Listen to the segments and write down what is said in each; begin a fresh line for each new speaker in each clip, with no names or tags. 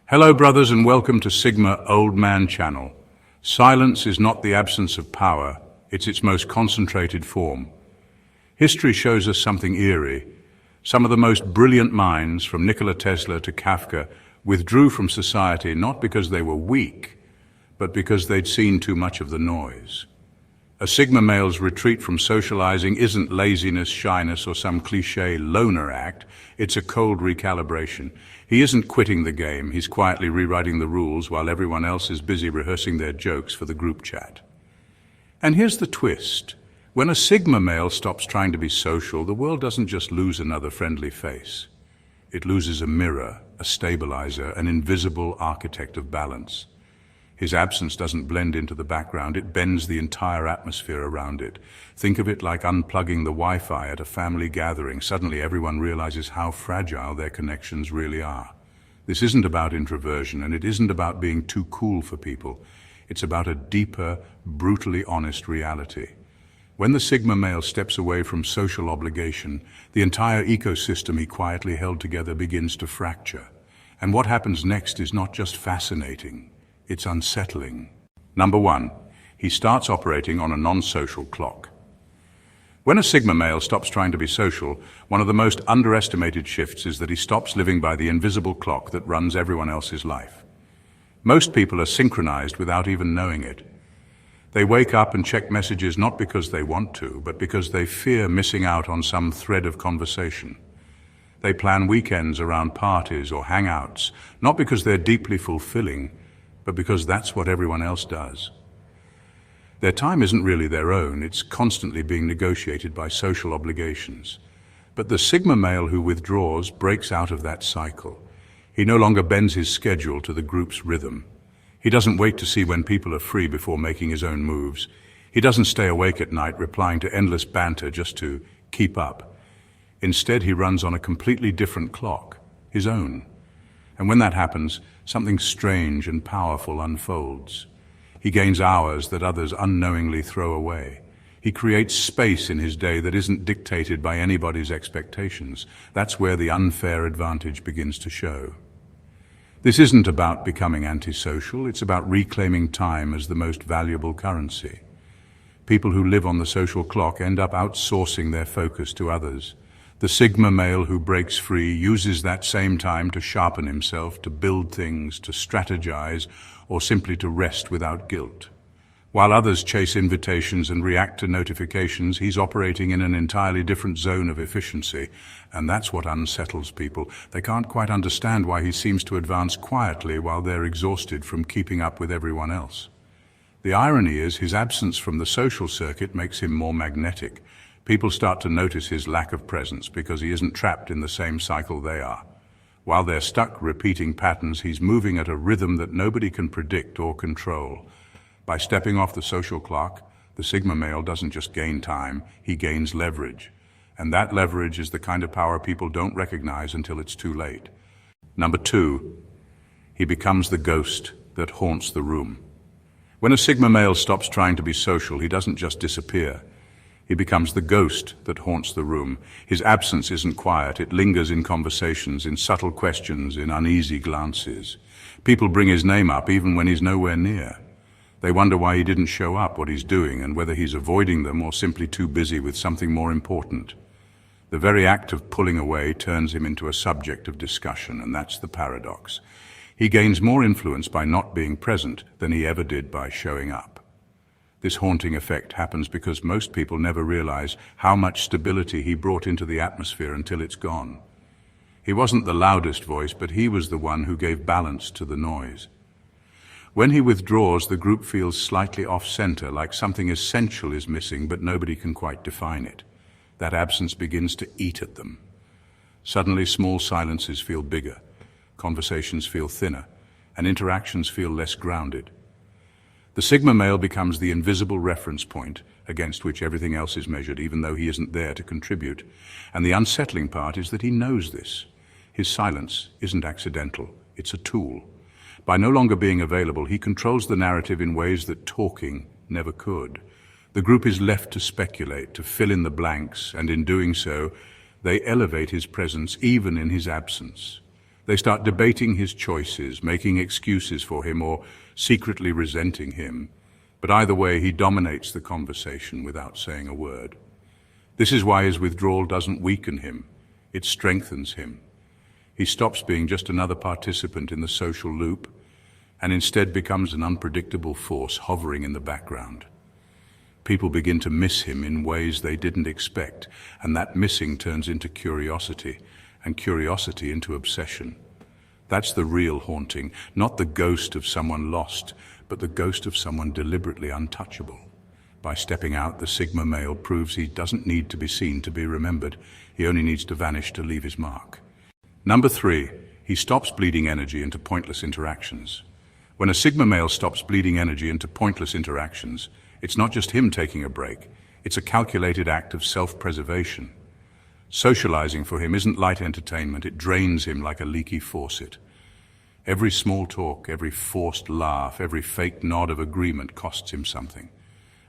Hello brothers and welcome to Sigma Old Man Channel. Silence is not the absence of power, it's its most concentrated form. History shows us something eerie. Some of the most brilliant minds, from Nikola Tesla to Kafka, withdrew from society not because they were weak, but because they'd seen too much of the noise. A Sigma male's retreat from socializing isn't laziness, shyness, or some cliché loner act. It's a cold recalibration. He isn't quitting the game, he's quietly rewriting the rules while everyone else is busy rehearsing their jokes for the group chat. And here's the twist. When a Sigma male stops trying to be social, the world doesn't just lose another friendly face. It loses a mirror, a stabilizer, an invisible architect of balance. His absence doesn't blend into the background, it bends the entire atmosphere around it. Think of it like unplugging the Wi-Fi at a family gathering. Suddenly everyone realizes how fragile their connections really are. This isn't about introversion, and it isn't about being too cool for people. It's about a deeper, brutally honest reality. When the Sigma male steps away from social obligation, the entire ecosystem he quietly held together begins to fracture. And what happens next is not just fascinating. It's unsettling. Number 1, he starts operating on a non-social clock. When a Sigma male stops trying to be social, one of the most underestimated shifts is that he stops living by the invisible clock that runs everyone else's life. Most people are synchronized without even knowing it. They wake up and check messages not because they want to, but because they fear missing out on some thread of conversation. They plan weekends around parties or hangouts, not because they're deeply fulfilling, but because that's what everyone else does. Their time isn't really their own, it's constantly being negotiated by social obligations. But the Sigma male who withdraws breaks out of that cycle. He no longer bends his schedule to the group's rhythm. He doesn't wait to see when people are free before making his own moves. He doesn't stay awake at night replying to endless banter just to keep up. Instead, he runs on a completely different clock, his own. And when that happens, something strange and powerful unfolds. He gains hours that others unknowingly throw away. He creates space in his day that isn't dictated by anybody's expectations. That's where the unfair advantage begins to show. This isn't about becoming antisocial, it's about reclaiming time as the most valuable currency. People who live on the social clock end up outsourcing their focus to others. The Sigma male who breaks free uses that same time to sharpen himself, to build things, to strategize, or simply to rest without guilt. While others chase invitations and react to notifications, he's operating in an entirely different zone of efficiency, and that's what unsettles people. They can't quite understand why he seems to advance quietly while they're exhausted from keeping up with everyone else. The irony is his absence from the social circuit makes him more magnetic. People start to notice his lack of presence because he isn't trapped in the same cycle they are. While they're stuck repeating patterns, he's moving at a rhythm that nobody can predict or control. By stepping off the social clock, the Sigma male doesn't just gain time, he gains leverage. And that leverage is the kind of power people don't recognize until it's too late. Number 2, he becomes the ghost that haunts the room. When a Sigma male stops trying to be social, he doesn't just disappear. He becomes the ghost that haunts the room. His absence isn't quiet, it lingers in conversations, in subtle questions, in uneasy glances. People bring his name up even when he's nowhere near. They wonder why he didn't show up, what he's doing, and whether he's avoiding them or simply too busy with something more important. The very act of pulling away turns him into a subject of discussion, and that's the paradox. He gains more influence by not being present than he ever did by showing up. This haunting effect happens because most people never realize how much stability he brought into the atmosphere until it's gone. He wasn't the loudest voice, but he was the one who gave balance to the noise. When he withdraws, the group feels slightly off-center, like something essential is missing, but nobody can quite define it. That absence begins to eat at them. Suddenly, small silences feel bigger, conversations feel thinner, and interactions feel less grounded. The Sigma male becomes the invisible reference point against which everything else is measured, even though he isn't there to contribute. And the unsettling part is that he knows this. His silence isn't accidental, it's a tool. By no longer being available, he controls the narrative in ways that talking never could. The group is left to speculate, to fill in the blanks, and in doing so, they elevate his presence even in his absence. They start debating his choices, making excuses for him, or secretly resenting him. But either way, he dominates the conversation without saying a word. This is why his withdrawal doesn't weaken him, it strengthens him. He stops being just another participant in the social loop and instead becomes an unpredictable force hovering in the background. People begin to miss him in ways they didn't expect, and that missing turns into curiosity, and curiosity into obsession. That's the real haunting, not the ghost of someone lost, but the ghost of someone deliberately untouchable. By stepping out, the Sigma male proves he doesn't need to be seen to be remembered. He only needs to vanish to leave his mark. Number 3, he stops bleeding energy into pointless interactions. When a Sigma male stops bleeding energy into pointless interactions, it's not just him taking a break. It's a calculated act of self-preservation. Socializing for him isn't light entertainment. It drains him like a leaky faucet. Every small talk, every forced laugh, every fake nod of agreement costs him something.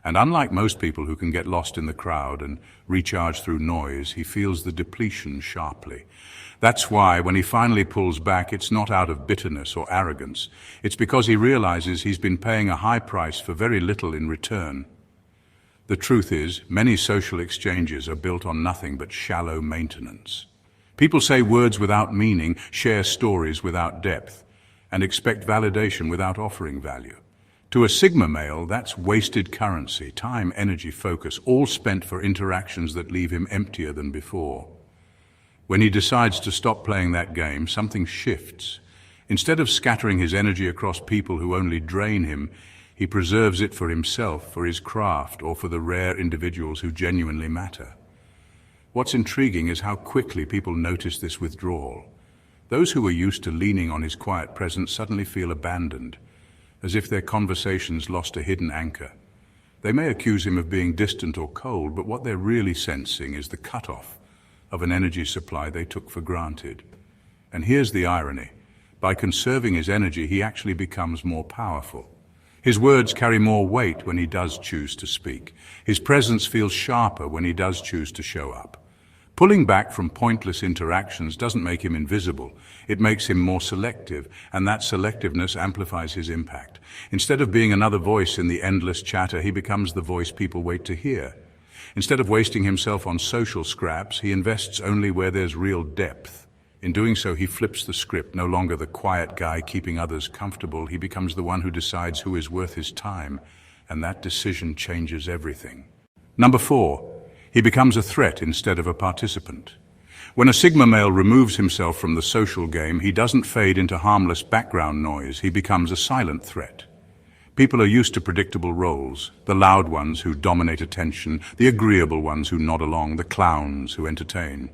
And unlike most people who can get lost in the crowd and recharge through noise, he feels the depletion sharply. That's why, when he finally pulls back, it's not out of bitterness or arrogance. It's because he realizes he's been paying a high price for very little in return. The truth is, many social exchanges are built on nothing but shallow maintenance. People say words without meaning, share stories without depth, and expect validation without offering value. To a Sigma male, that's wasted currency, time, energy, focus, all spent for interactions that leave him emptier than before. When he decides to stop playing that game, something shifts. Instead of scattering his energy across people who only drain him, he preserves it for himself, for his craft, or for the rare individuals who genuinely matter. What's intriguing is how quickly people notice this withdrawal. Those who were used to leaning on his quiet presence suddenly feel abandoned, as if their conversations lost a hidden anchor. They may accuse him of being distant or cold, but what they're really sensing is the cutoff of an energy supply they took for granted. And here's the irony. By conserving his energy, he actually becomes more powerful. His words carry more weight when he does choose to speak. His presence feels sharper when he does choose to show up. Pulling back from pointless interactions doesn't make him invisible. It makes him more selective, and that selectiveness amplifies his impact. Instead of being another voice in the endless chatter, he becomes the voice people wait to hear. Instead of wasting himself on social scraps, he invests only where there's real depth. In doing so, he flips the script. No longer the quiet guy keeping others comfortable, he becomes the one who decides who is worth his time, and that decision changes everything. Number 4. He becomes a threat instead of a participant. When a Sigma male removes himself from the social game, he doesn't fade into harmless background noise. He becomes a silent threat. People are used to predictable roles, the loud ones who dominate attention, the agreeable ones who nod along, the clowns who entertain.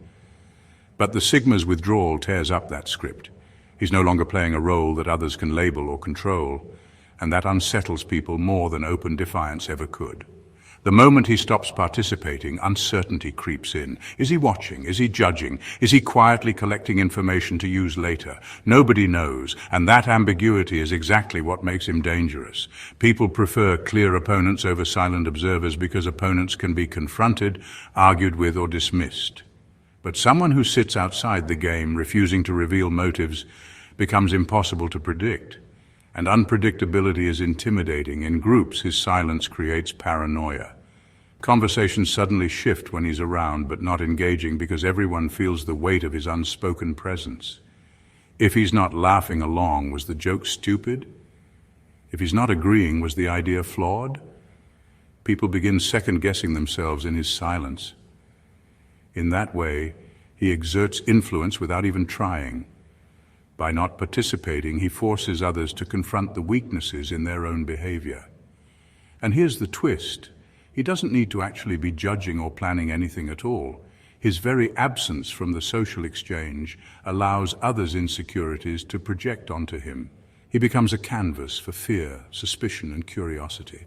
But the Sigma's withdrawal tears up that script. He's no longer playing a role that others can label or control, and that unsettles people more than open defiance ever could. The moment he stops participating, uncertainty creeps in. Is he watching? Is he judging? Is he quietly collecting information to use later? Nobody knows, and that ambiguity is exactly what makes him dangerous. People prefer clear opponents over silent observers because opponents can be confronted, argued with, or dismissed. But someone who sits outside the game, refusing to reveal motives, becomes impossible to predict. And unpredictability is intimidating. In groups, his silence creates paranoia. Conversations suddenly shift when he's around, but not engaging because everyone feels the weight of his unspoken presence. If he's not laughing along, was the joke stupid? If he's not agreeing, was the idea flawed? People begin second-guessing themselves in his silence. In that way, he exerts influence without even trying. By not participating, he forces others to confront the weaknesses in their own behavior. And here's the twist. He doesn't need to actually be judging or planning anything at all. His very absence from the social exchange allows others' insecurities to project onto him. He becomes a canvas for fear, suspicion, and curiosity.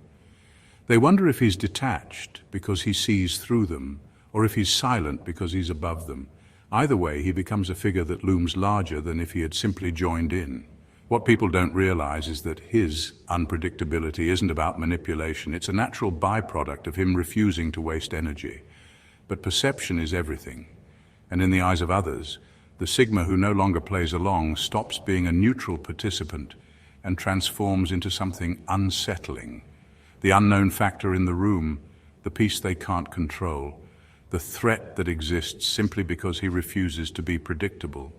They wonder if he's detached because he sees through them, or if he's silent because he's above them. Either way, he becomes a figure that looms larger than if he had simply joined in. What people don't realize is that his unpredictability isn't about manipulation. It's a natural byproduct of him refusing to waste energy. But perception is everything. And in the eyes of others, The Sigma who no longer plays along stops being a neutral participant and transforms into something unsettling. The unknown factor in the room, the piece they can't control, the threat that exists simply because he refuses to be predictable.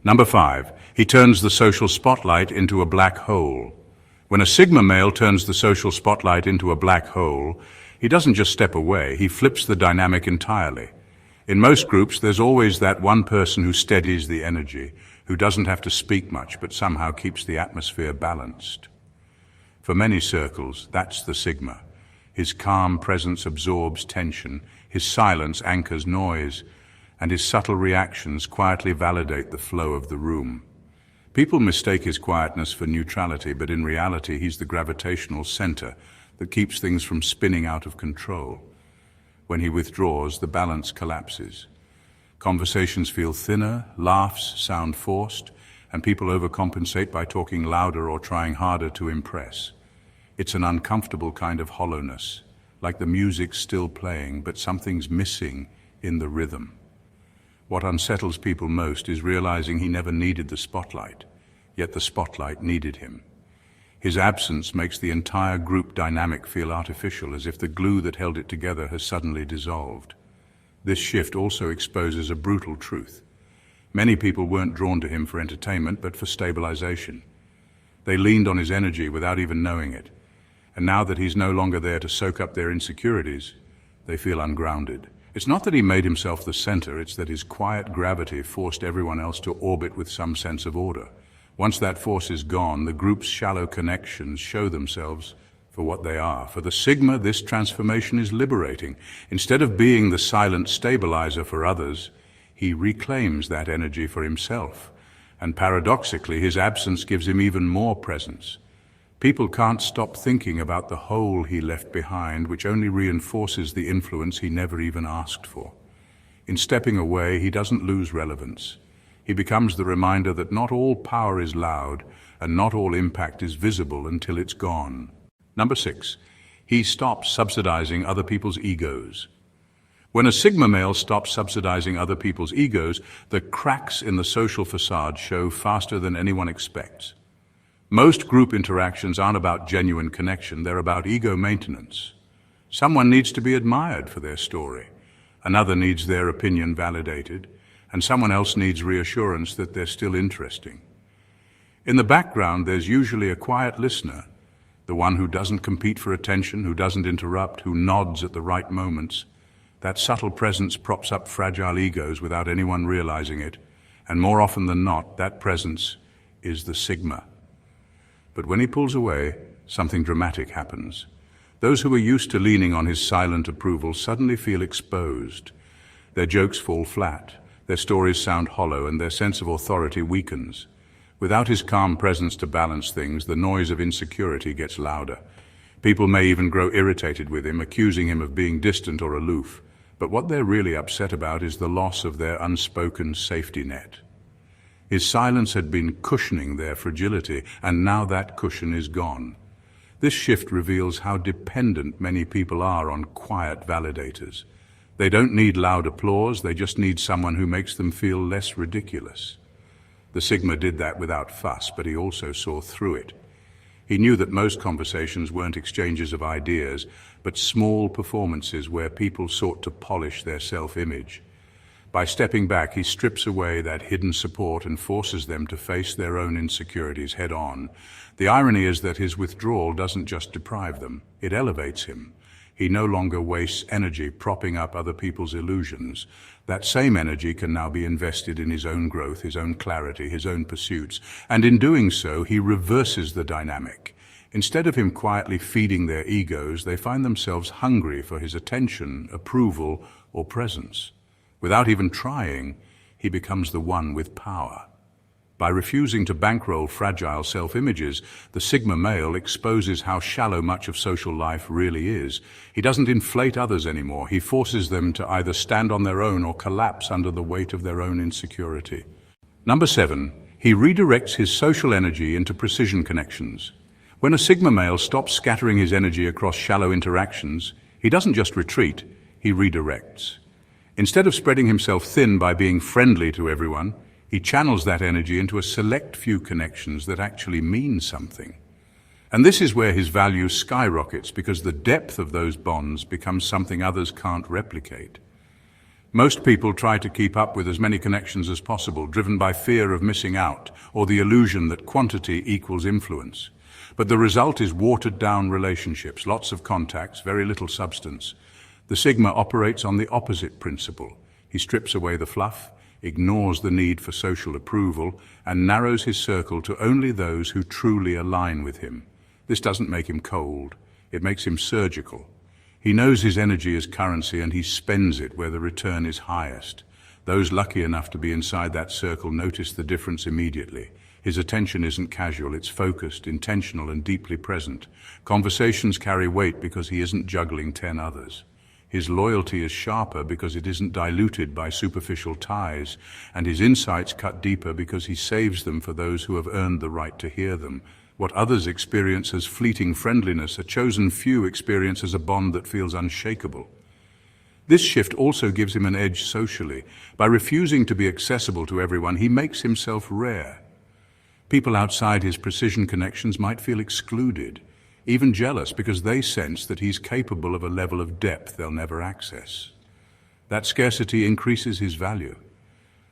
Number 5, he turns the social spotlight into a black hole. When a Sigma male turns the social spotlight into a black hole, he doesn't just step away, he flips the dynamic entirely. In most groups, there's always that one person who steadies the energy, who doesn't have to speak much but somehow keeps the atmosphere balanced. For many circles, that's the Sigma. His calm presence absorbs tension, his silence anchors noise, and his subtle reactions quietly validate the flow of the room. People mistake his quietness for neutrality, but in reality he's the gravitational center that keeps things from spinning out of control. When he withdraws, the balance collapses. Conversations feel thinner, laughs sound forced, and people overcompensate by talking louder or trying harder to impress. It's an uncomfortable kind of hollowness, like the music's still playing, but something's missing in the rhythm. What unsettles people most is realizing he never needed the spotlight, yet the spotlight needed him. His absence makes the entire group dynamic feel artificial, as if the glue that held it together has suddenly dissolved. This shift also exposes a brutal truth. Many people weren't drawn to him for entertainment, but for stabilization. They leaned on his energy without even knowing it. And now that he's no longer there to soak up their insecurities, they feel ungrounded. It's not that he made himself the center, it's that his quiet gravity forced everyone else to orbit with some sense of order. Once that force is gone, the group's shallow connections show themselves for what they are. For the Sigma, this transformation is liberating. Instead of being the silent stabilizer for others, he reclaims that energy for himself. And paradoxically, his absence gives him even more presence. People can't stop thinking about the hole he left behind, which only reinforces the influence he never even asked for. In stepping away, he doesn't lose relevance. He becomes the reminder that not all power is loud and not all impact is visible until it's gone. Number 6, he stops subsidizing other people's egos. When a Sigma male stops subsidizing other people's egos, the cracks in the social facade show faster than anyone expects. Most group interactions aren't about genuine connection, they're about ego maintenance. Someone needs to be admired for their story. Another needs their opinion validated. And someone else needs reassurance that they're still interesting. In the background, there's usually a quiet listener, the one who doesn't compete for attention, who doesn't interrupt, who nods at the right moments. That subtle presence props up fragile egos without anyone realizing it, and more often than not, that presence is the Sigma. But when he pulls away, something dramatic happens. Those who are used to leaning on his silent approval suddenly feel exposed. Their jokes fall flat. Their stories sound hollow, and their sense of authority weakens. Without his calm presence to balance things, the noise of insecurity gets louder. People may even grow irritated with him, accusing him of being distant or aloof. But what they're really upset about is the loss of their unspoken safety net. His silence had been cushioning their fragility, and now that cushion is gone. This shift reveals how dependent many people are on quiet validators. They don't need loud applause, they just need someone who makes them feel less ridiculous. The Sigma did that without fuss, but he also saw through it. He knew that most conversations weren't exchanges of ideas, but small performances where people sought to polish their self-image. By stepping back, he strips away that hidden support and forces them to face their own insecurities head-on. The irony is that his withdrawal doesn't just deprive them, it elevates him. He no longer wastes energy propping up other people's illusions. That same energy can now be invested in his own growth, his own clarity, his own pursuits. And in doing so, he reverses the dynamic. Instead of him quietly feeding their egos, they find themselves hungry for his attention, approval, or presence. Without even trying, he becomes the one with power. By refusing to bankroll fragile self-images, the Sigma male exposes how shallow much of social life really is. He doesn't inflate others anymore. He forces them to either stand on their own or collapse under the weight of their own insecurity. Number 7, he redirects his social energy into precision connections. When a Sigma male stops scattering his energy across shallow interactions, he doesn't just retreat, he redirects. Instead of spreading himself thin by being friendly to everyone, He channels that energy into a select few connections that actually mean something. And this is where his value skyrockets, because the depth of those bonds becomes something others can't replicate. Most people try to keep up with as many connections as possible, driven by fear of missing out or the illusion that quantity equals influence. But the result is watered-down relationships, lots of contacts, very little substance. The Sigma operates on the opposite principle. He strips away the fluff, ignores the need for social approval, and narrows his circle to only those who truly align with him. This doesn't make him cold. It makes him surgical. He knows his energy is currency, and he spends it where the return is highest. Those lucky enough to be inside that circle notice the difference immediately. His attention isn't casual, it's focused, intentional, and deeply present. Conversations carry weight because he isn't juggling 10 others. His loyalty is sharper because it isn't diluted by superficial ties, and his insights cut deeper because he saves them for those who have earned the right to hear them. What others experience as fleeting friendliness, a chosen few experience as a bond that feels unshakable. This shift also gives him an edge socially. By refusing to be accessible to everyone, he makes himself rare. People outside his precision connections might feel excluded, even jealous, because they sense that he's capable of a level of depth they'll never access. That scarcity increases his value.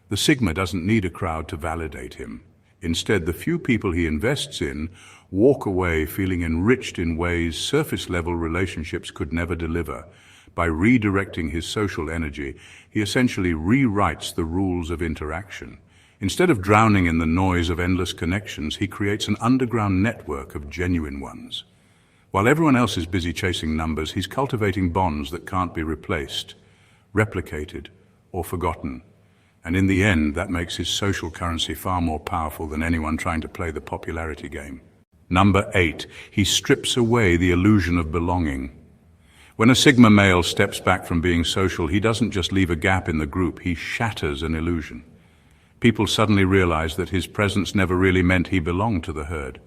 The Sigma doesn't need a crowd to validate him. Instead, the few people he invests in walk away feeling enriched in ways surface-level relationships could never deliver. By redirecting his social energy, he essentially rewrites the rules of interaction. Instead of drowning in the noise of endless connections, he creates an underground network of genuine ones. While everyone else is busy chasing numbers, he's cultivating bonds that can't be replaced, replicated, or forgotten. And in the end, that makes his social currency far more powerful than anyone trying to play the popularity game. Number 8, he strips away the illusion of belonging. When a Sigma male steps back from being social, he doesn't just leave a gap in the group, he shatters an illusion. People suddenly realize that his presence never really meant he belonged to the herd.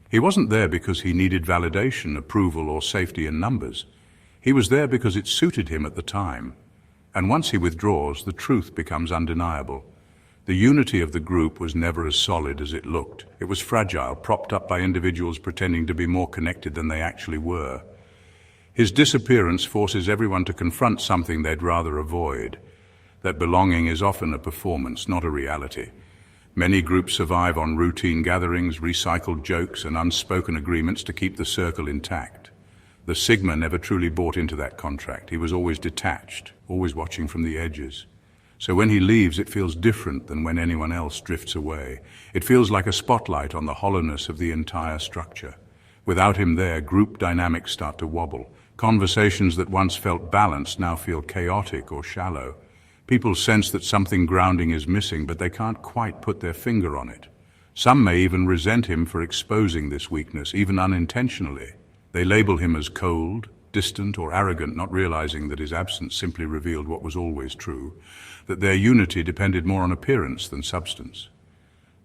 He wasn't there because he needed validation, approval, or safety in numbers. He was there because it suited him at the time. And once he withdraws, the truth becomes undeniable. The unity of the group was never as solid as it looked. It was fragile, propped up by individuals pretending to be more connected than they actually were. His disappearance forces everyone to confront something they'd rather avoid. That belonging is often a performance, not a reality. Many groups survive on routine gatherings, recycled jokes, and unspoken agreements to keep the circle intact. The Sigma never truly bought into that contract. He was always detached, always watching from the edges. So when he leaves, it feels different than when anyone else drifts away. It feels like a spotlight on the hollowness of the entire structure. Without him there, group dynamics start to wobble. Conversations that once felt balanced now feel chaotic or shallow. People sense that something grounding is missing, but they can't quite put their finger on it. Some may even resent him for exposing this weakness, even unintentionally. They label him as cold, distant, or arrogant, not realizing that his absence simply revealed what was always true, that their unity depended more on appearance than substance.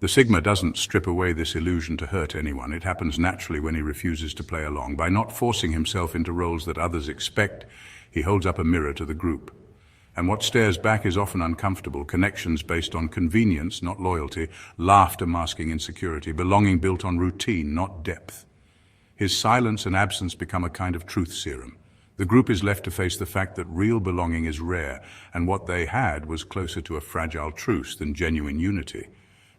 The Sigma doesn't strip away this illusion to hurt anyone. It happens naturally when he refuses to play along. By not forcing himself into roles that others expect, he holds up a mirror to the group. And what stares back is often uncomfortable. Connections based on convenience, not loyalty, laughter masking insecurity, belonging built on routine, not depth. His silence and absence become a kind of truth serum. The group is left to face the fact that real belonging is rare, and what they had was closer to a fragile truce than genuine unity.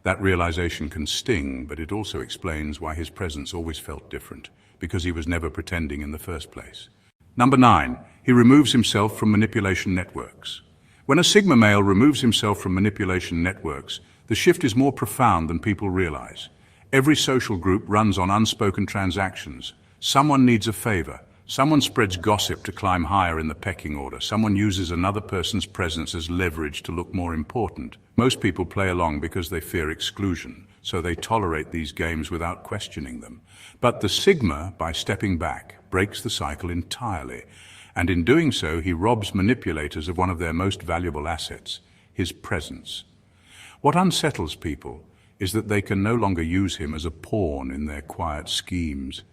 That realization can sting, but it also explains why his presence always felt different, because he was never pretending in the first place. Number 9, he removes himself from manipulation networks. When a Sigma male removes himself from manipulation networks, the shift is more profound than people realize. Every social group runs on unspoken transactions. Someone needs a favor. Someone spreads gossip to climb higher in the pecking order. Someone uses another person's presence as leverage to look more important. Most people play along because they fear exclusion, so they tolerate these games without questioning them. But the Sigma, by stepping back, breaks the cycle entirely. And in doing so, he robs manipulators of one of their most valuable assets, his presence. What unsettles people is that they can no longer use him as a pawn in their quiet schemes.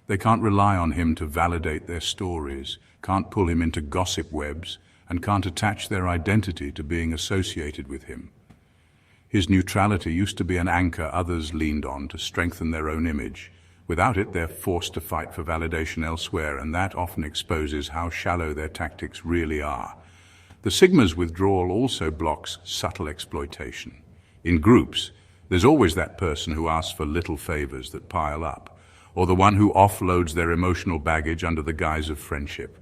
They can't rely on him to validate their stories, can't pull him into gossip webs, and can't attach their identity to being associated with him. His neutrality used to be an anchor others leaned on to strengthen their own image. Without it, they're forced to fight for validation elsewhere, and that often exposes how shallow their tactics really are. The Sigma's withdrawal also blocks subtle exploitation. In groups, there's always that person who asks for little favors that pile up, or the one who offloads their emotional baggage under the guise of friendship.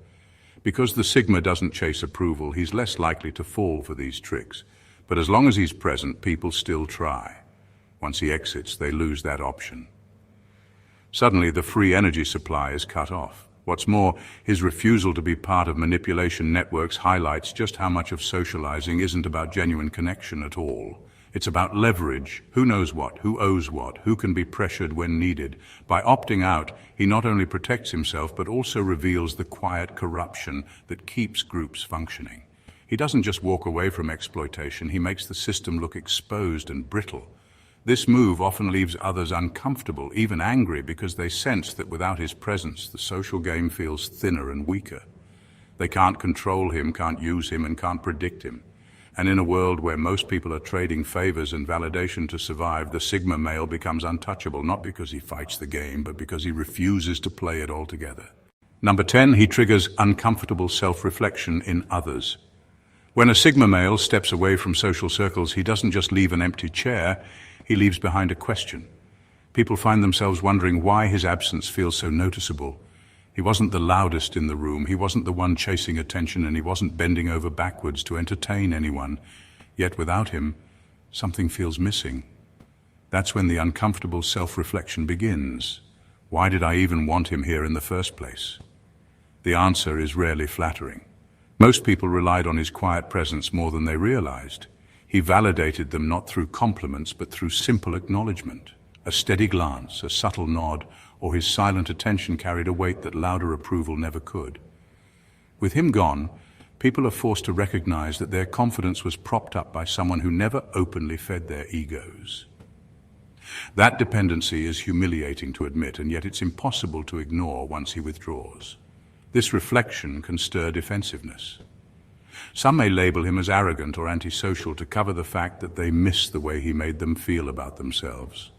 Because the Sigma doesn't chase approval, he's less likely to fall for these tricks. But as long as he's present, people still try. Once he exits, they lose that option. Suddenly, the free energy supply is cut off. What's more, his refusal to be part of manipulation networks highlights just how much of socializing isn't about genuine connection at all. It's about leverage, who knows what, who owes what, who can be pressured when needed. By opting out, he not only protects himself but also reveals the quiet corruption that keeps groups functioning. He doesn't just walk away from exploitation, he makes the system look exposed and brittle. This move often leaves others uncomfortable, even angry, because they sense that without his presence, the social game feels thinner and weaker. They can't control him, can't use him, and can't predict him. And in a world where most people are trading favors and validation to survive, the Sigma male becomes untouchable, not because he fights the game, but because he refuses to play it altogether. Number 10, he triggers uncomfortable self-reflection in others. When a Sigma male steps away from social circles, he doesn't just leave an empty chair, he leaves behind a question. People find themselves wondering why his absence feels so noticeable. He wasn't the loudest in the room, he wasn't the one chasing attention, and he wasn't bending over backwards to entertain anyone. Yet without him, something feels missing. That's when the uncomfortable self-reflection begins. Why did I even want him here in the first place? The answer is rarely flattering. Most people relied on his quiet presence more than they realized. He validated them not through compliments, but through simple acknowledgement. A steady glance, a subtle nod, or his silent attention carried a weight that louder approval never could. With him gone, people are forced to recognize that their confidence was propped up by someone who never openly fed their egos. That dependency is humiliating to admit, and yet it's impossible to ignore once he withdraws. This reflection can stir defensiveness. Some may label him as arrogant or antisocial to cover the fact that they miss the way he made them feel about themselves.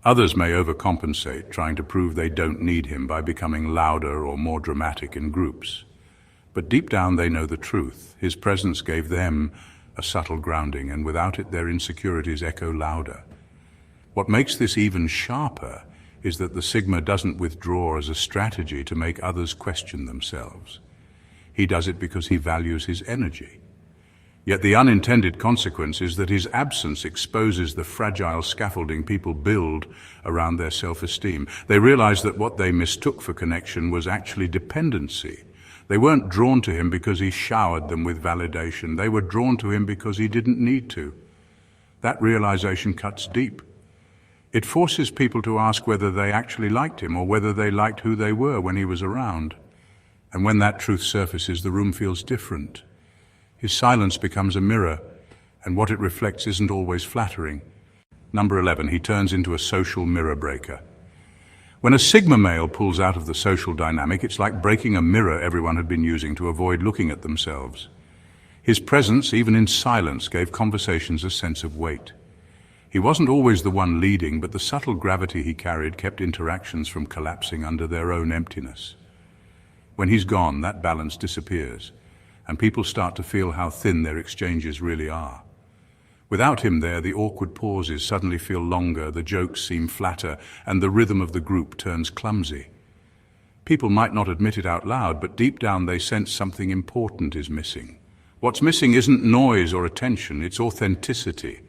Others may overcompensate, trying to prove they don't need him by becoming louder or more dramatic in groups. But deep down they know the truth. His presence gave them a subtle grounding, and without it their insecurities echo louder. What makes this even sharper is that the Sigma doesn't withdraw as a strategy to make others question themselves. He does it because he values his energy. Yet the unintended consequence is that his absence exposes the fragile scaffolding people build around their self-esteem. They realize that what they mistook for connection was actually dependency. They weren't drawn to him because he showered them with validation. They were drawn to him because he didn't need to. That realization cuts deep. It forces people to ask whether they actually liked him or whether they liked who they were when he was around. And when that truth surfaces, the room feels different. His silence becomes a mirror, and what it reflects isn't always flattering. Number 11, he turns into a social mirror breaker. When a Sigma male pulls out of the social dynamic, it's like breaking a mirror everyone had been using to avoid looking at themselves. His presence, even in silence, gave conversations a sense of weight. He wasn't always the one leading, but the subtle gravity he carried kept interactions from collapsing under their own emptiness. When he's gone, that balance disappears, and people start to feel how thin their exchanges really are. Without him there, the awkward pauses suddenly feel longer, the jokes seem flatter, and the rhythm of the group turns clumsy. People might not admit it out loud, but deep down they sense something important is missing. What's missing isn't noise or attention, it's authenticity.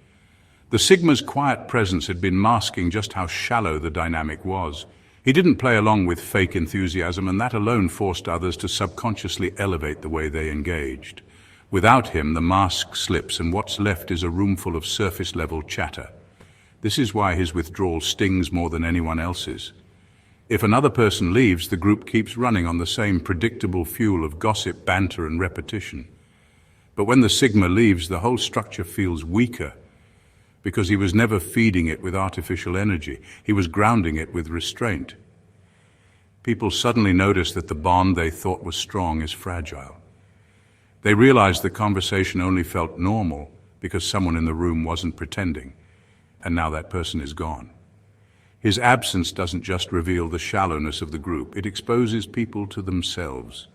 The Sigma's quiet presence had been masking just how shallow the dynamic was. He didn't play along with fake enthusiasm, and that alone forced others to subconsciously elevate the way they engaged. Without him, the mask slips, and what's left is a room full of surface-level chatter. This is why his withdrawal stings more than anyone else's. If another person leaves, the group keeps running on the same predictable fuel of gossip, banter, and repetition. But when the Sigma leaves, the whole structure feels weaker, because he was never feeding it with artificial energy. He was grounding it with restraint. People suddenly notice that the bond they thought was strong is fragile. They realize the conversation only felt normal because someone in the room wasn't pretending, and now that person is gone. His absence doesn't just reveal the shallowness of the group, it exposes people to themselves.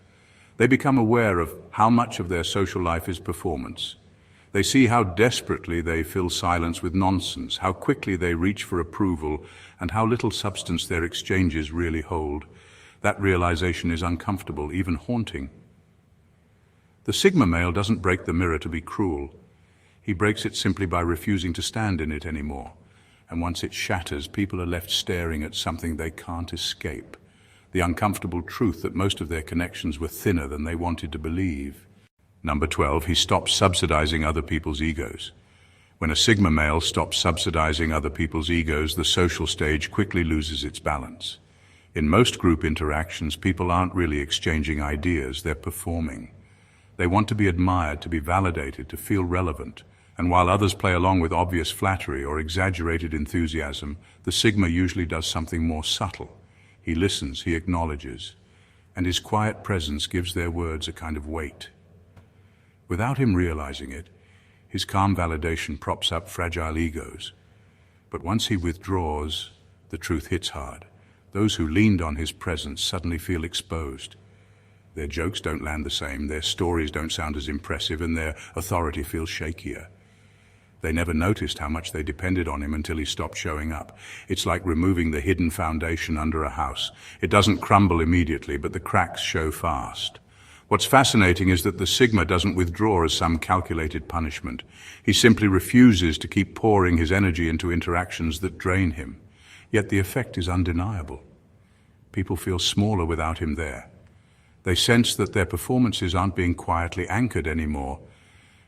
They become aware of how much of their social life is performance. They see how desperately they fill silence with nonsense, how quickly they reach for approval, and how little substance their exchanges really hold. That realization is uncomfortable, even haunting. The Sigma male doesn't break the mirror to be cruel. He breaks it simply by refusing to stand in it anymore. And once it shatters, people are left staring at something they can't escape. The uncomfortable truth that most of their connections were thinner than they wanted to believe. Number 12, he stops subsidizing other people's egos. When a Sigma male stops subsidizing other people's egos, the social stage quickly loses its balance. In most group interactions, people aren't really exchanging ideas, they're performing. They want to be admired, to be validated, to feel relevant. And while others play along with obvious flattery or exaggerated enthusiasm, the Sigma usually does something more subtle. He listens, he acknowledges, and his quiet presence gives their words a kind of weight. Without him realizing it, his calm validation props up fragile egos. But once he withdraws, the truth hits hard. Those who leaned on his presence suddenly feel exposed. Their jokes don't land the same, their stories don't sound as impressive, and their authority feels shakier. They never noticed how much they depended on him until he stopped showing up. It's like removing the hidden foundation under a house. It doesn't crumble immediately, but the cracks show fast. What's fascinating is that the Sigma doesn't withdraw as some calculated punishment. He simply refuses to keep pouring his energy into interactions that drain him. Yet the effect is undeniable. People feel smaller without him there. They sense that their performances aren't being quietly anchored anymore,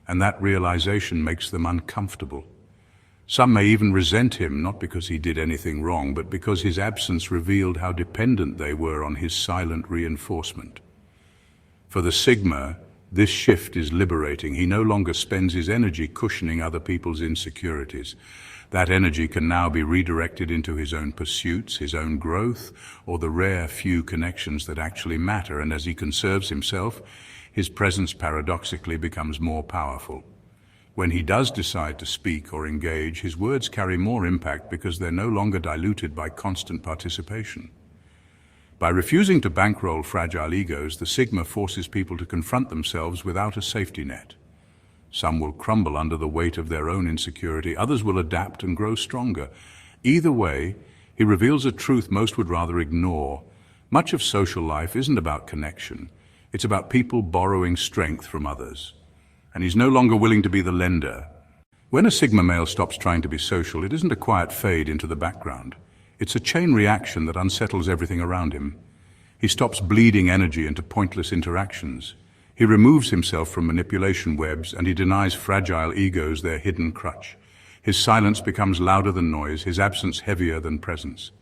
and that realization makes them uncomfortable. Some may even resent him, not because he did anything wrong, but because his absence revealed how dependent they were on his silent reinforcement. For the Sigma, this shift is liberating. He no longer spends his energy cushioning other people's insecurities. That energy can now be redirected into his own pursuits, his own growth, or the rare few connections that actually matter. And as he conserves himself, his presence paradoxically becomes more powerful. When he does decide to speak or engage, his words carry more impact because they're no longer diluted by constant participation. By refusing to bankroll fragile egos, the Sigma forces people to confront themselves without a safety net. Some will crumble under the weight of their own insecurity, others will adapt and grow stronger. Either way, he reveals a truth most would rather ignore. Much of social life isn't about connection. It's about people borrowing strength from others. And he's no longer willing to be the lender. When a Sigma male stops trying to be social, it isn't a quiet fade into the background. It's a chain reaction that unsettles everything around him. He stops bleeding energy into pointless interactions. He removes himself from manipulation webs, and he denies fragile egos their hidden crutch. His silence becomes louder than noise, his absence heavier than presence.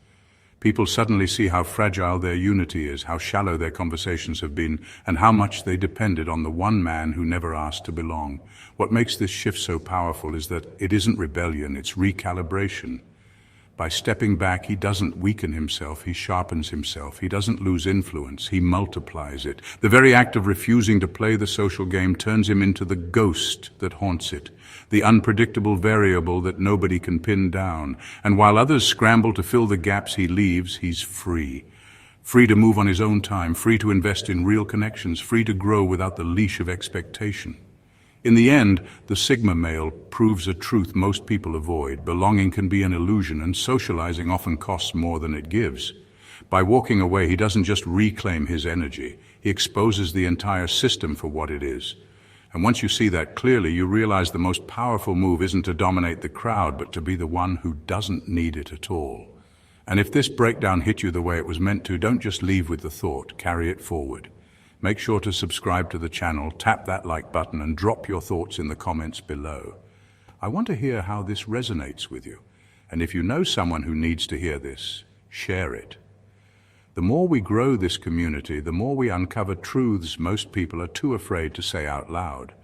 People suddenly see how fragile their unity is, how shallow their conversations have been, and how much they depended on the one man who never asked to belong. What makes this shift so powerful is that it isn't rebellion, it's recalibration. By stepping back, he doesn't weaken himself, he sharpens himself. He doesn't lose influence, he multiplies it. The very act of refusing to play the social game turns him into the ghost that haunts it, the unpredictable variable that nobody can pin down. And while others scramble to fill the gaps he leaves, he's free. Free to move on his own time, free to invest in real connections, free to grow without the leash of expectation. In the end, the Sigma male proves a truth most people avoid. Belonging can be an illusion, and socializing often costs more than it gives. By walking away, he doesn't just reclaim his energy, he exposes the entire system for what it is. And once you see that clearly, you realize the most powerful move isn't to dominate the crowd, but to be the one who doesn't need it at all. And if this breakdown hit you the way it was meant to, don't just leave with the thought, carry it forward. Make sure to subscribe to the channel, tap that like button, and drop your thoughts in the comments below. I want to hear how this resonates with you. And if you know someone who needs to hear this, share it. The more we grow this community, the more we uncover truths most people are too afraid to say out loud.